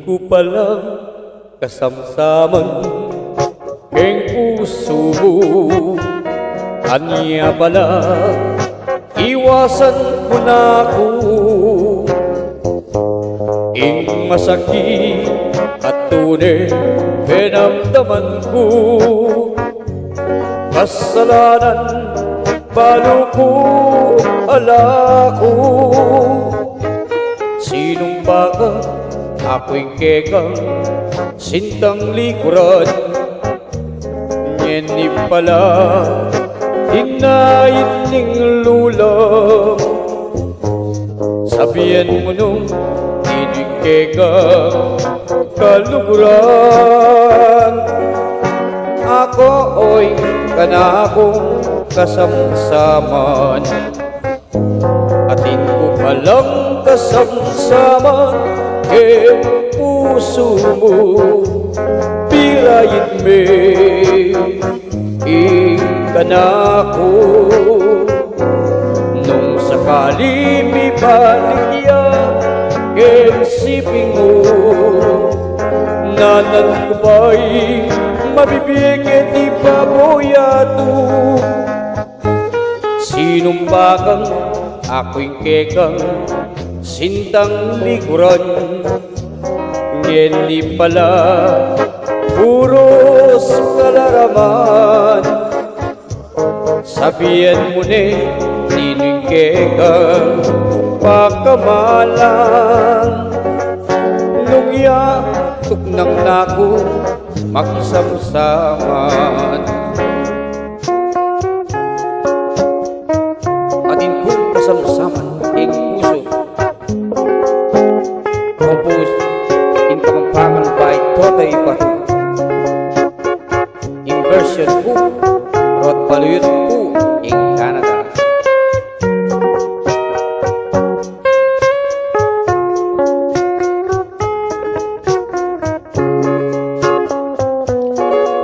ko palang kasamsaman keng puso mo. Anya pala iwasan ko na ako, ing masakit at tunay pinamdaman ko. Kasalanan balo ko ala ko, sinong baka ako'y kekang sintang likuran. Ngeni pala hinayin ning lulang, sabihan mo nung dinig kekang kaluguran. Ako oy kanakong kasamsaman, atin ko palang kasamsaman keng puso mo. Pirayin me ikanako, nung sakali mi baligya keng siping mo. Nanan ko ba'y mabibigyan di baboyado, sinong bakang ako'y kekang sintang likuran. Ngeni pala puros kalaraman, sabihan mo ne nining kekang pakamalang. Lungya tuknang nako makisamsaman, atin kong kasamsaman ing puso. Composed in Kapampangan by Totay Batu, in version po Rod Baluyot po in Canada.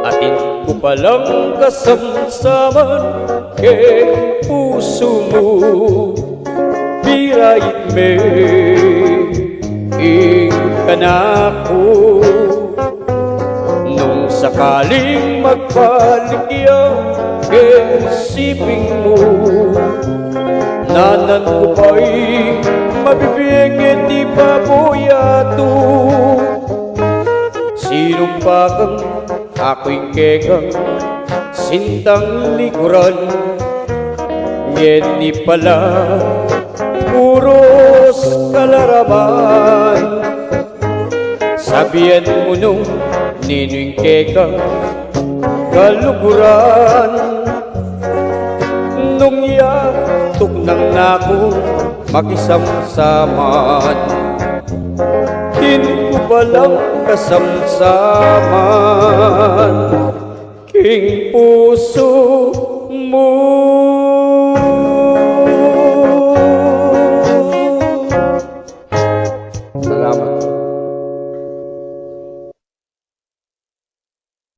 Atin ko palang kasamsaman keng puso mo. Birayin me ikanako, nung sakaling magbaligya keng siping mo. Nanan ko ba'y mabibigyan di baboyado, sinong bakang ako'y kekang sintang likuran. Ngeni pala puros kalaraman, sabihan mo nung nining kekang kaluguran. Nung yatok nang nako makisamsaman, din ko palang kasamsaman king puso mo.